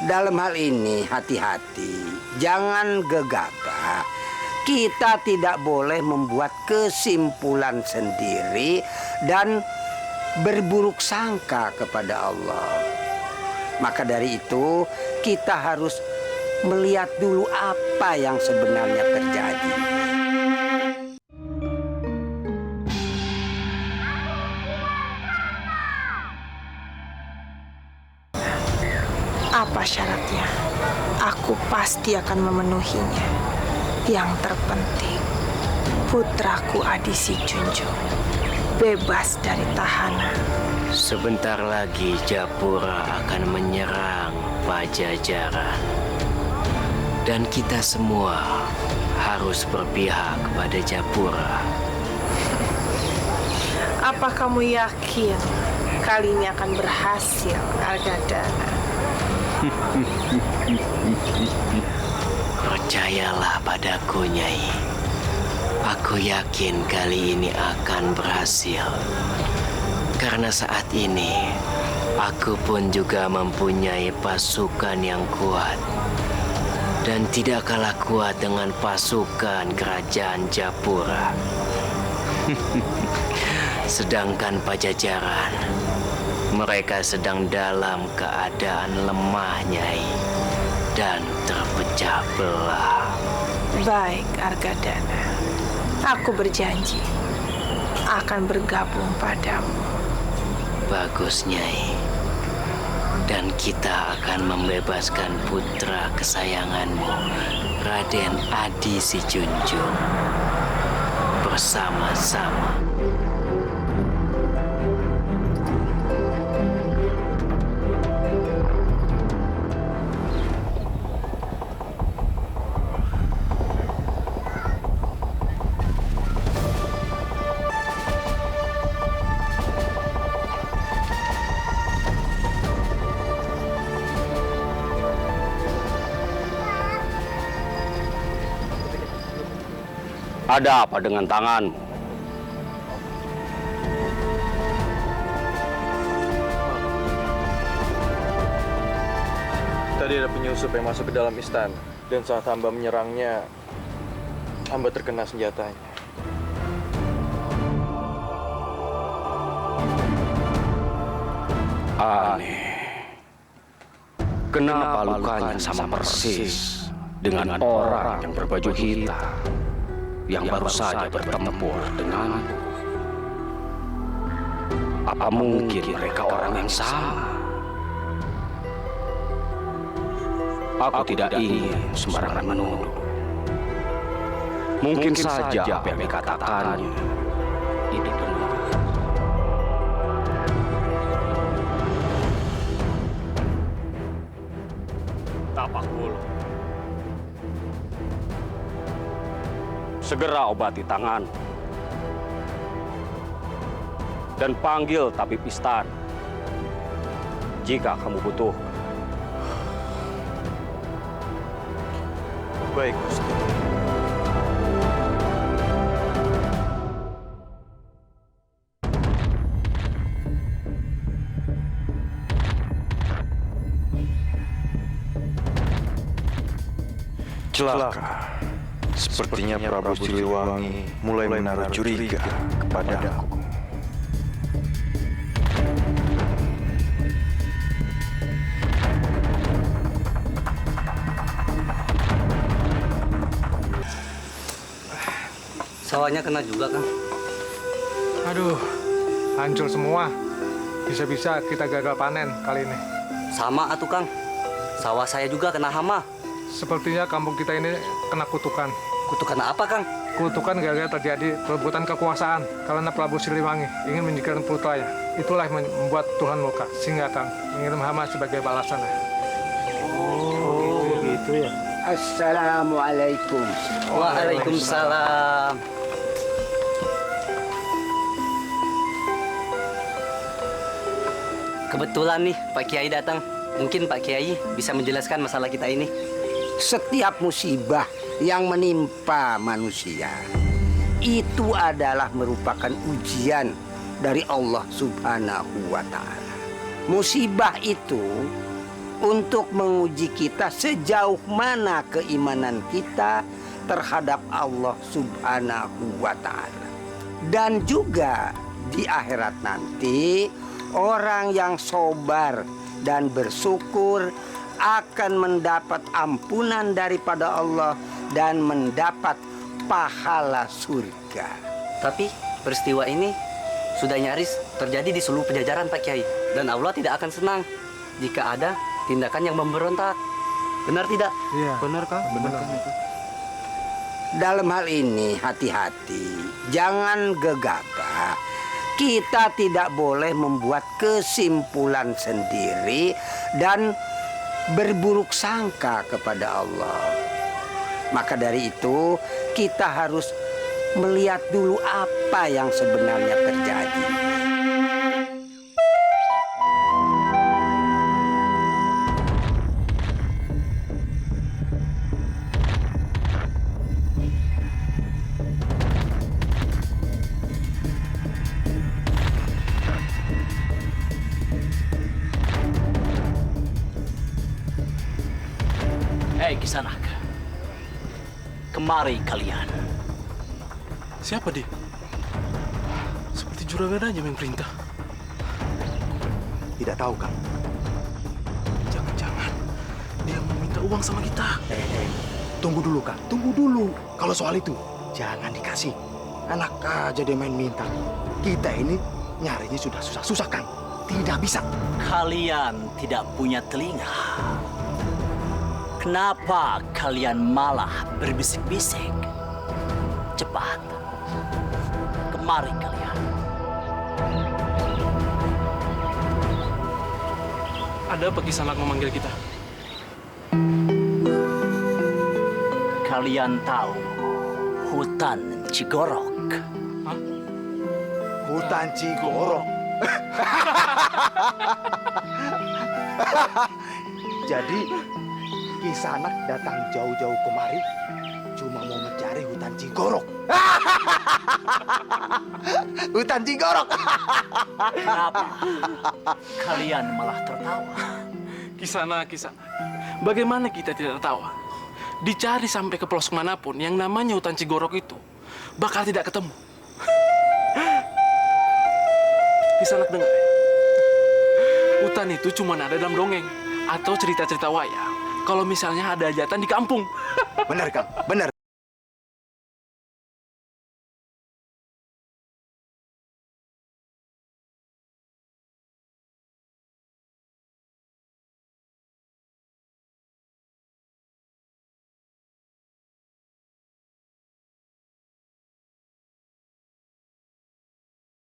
dalam hal ini hati-hati, jangan gegabah. Kita tidak boleh membuat kesimpulan sendiri dan berburuk sangka kepada Allah. Maka dari itu, kita harus melihat dulu apa yang sebenarnya terjadi. Apa syaratnya? Aku pasti akan memenuhinya. Yang terpenting, putraku Adi Si Junjung bebas dari tahanan. Sebentar lagi Japura akan menyerang Pajajaran. Dan kita semua harus berpihak kepada Japura. Apa kamu yakin kali ini akan berhasil, Argadana? Percayalah padaku, Nyai. Aku yakin kali ini akan berhasil. Karena saat ini, aku pun juga mempunyai pasukan yang kuat. Dan tidak kalah kuat dengan pasukan kerajaan Japura. Sedangkan Pajajaran, mereka sedang dalam keadaan lemah, Nyai. Dan terpecah belah. Baik, Argadana. Aku berjanji akan bergabung padamu. Bagus, Nyai. Dan kita akan membebaskan putra kesayanganmu, Raden Adi Si Junjung. Bersama-sama. Ada apa dengan tanganmu? Tadi ada penyusup yang masuk ke dalam istana. Dan saat hamba menyerangnya, hamba terkena senjatanya. Aneh. Kenapa lukanya sama persis dengan orang yang berbaju hitam yang baru saja bertempur denganku? Apa mungkin mereka orang yang sama? Aku tidak ingin sembarangan menuduh. Mungkin saja apa yang dikatakannya ini benar. Tapak bulu. Segera obati tangan. Dan panggil tabib istana jika kamu butuh. Baik, Gusti. Celaka. Sepertinya Prabu Siliwangi mulai menaruh curiga kepadaku. Sawahnya kena juga, Kang. Aduh, hancur semua. Bisa-bisa kita gagal panen kali ini. Sama atuh, Kang. Sawah saya juga kena hama. Sepertinya kampung kita ini kena kutukan. Kutukan apa, Kang? Kutukan gara-gara terjadi perebutan kekuasaan karena Prabu Siliwangi ingin menjadikan putranya. Itulah yang membuat Tuhan murka, sehingga Kang mengirim hama sebagai balasan. Oh, gitu ya. Assalamualaikum. Waalaikumsalam. Kebetulan nih Pak Kiai datang. Mungkin Pak Kiai bisa menjelaskan masalah kita ini. Setiap musibah yang menimpa manusia itu adalah merupakan ujian dari Allah Subhanahu wa Ta'ala. Musibah itu untuk menguji kita sejauh mana keimanan kita terhadap Allah Subhanahu wa Ta'ala. Dan juga di akhirat nanti, orang yang sabar dan bersyukur akan mendapat ampunan daripada Allah dan mendapat pahala surga. Tapi peristiwa ini sudah nyaris terjadi di seluruh pejajaran Pak Kiai. Dan Allah tidak akan senang jika ada tindakan yang memberontak. Benar tidak? Iya. Benar kah? Benar. Dalam hal ini hati-hati, jangan gegabah. Kita tidak boleh membuat kesimpulan sendiri dan berburuk sangka kepada Allah. Maka dari itu, kita harus melihat dulu apa yang sebenarnya terjadi. Hei Kisanak, kemari kalian. Siapa dia? Seperti juragan aja yang perintah. Tidak tahu, Kang. Jangan-jangan dia meminta uang sama kita. Tunggu dulu, Kang. Tunggu dulu. Kalau soal itu, jangan dikasih. Enak aja dia main minta. Kita ini nyarinya sudah susah-susah, Kang. Tidak bisa. Kalian tidak punya telinga. Kenapa kalian malah berbisik-bisik? Cepat, kemari kalian. Ada apa Kisanak memanggil kita? Kalian tahu hutan Cigorok? Hah? Hutan Cigorok. Jadi, Kisanak datang jauh-jauh kemari cuma mau mencari hutan Cigorok. Hutan Cigorok. Kenapa kalian malah tertawa? Kisanak. Bagaimana kita tidak tertawa? Dicari sampai ke pelosok manapun yang namanya hutan Cigorok itu bakal tidak ketemu. Kisanak dengar. Hutan itu cuma ada dalam dongeng atau cerita-cerita wayang. Kalau misalnya ada hajatan di kampung. Benar, Kang. Benar.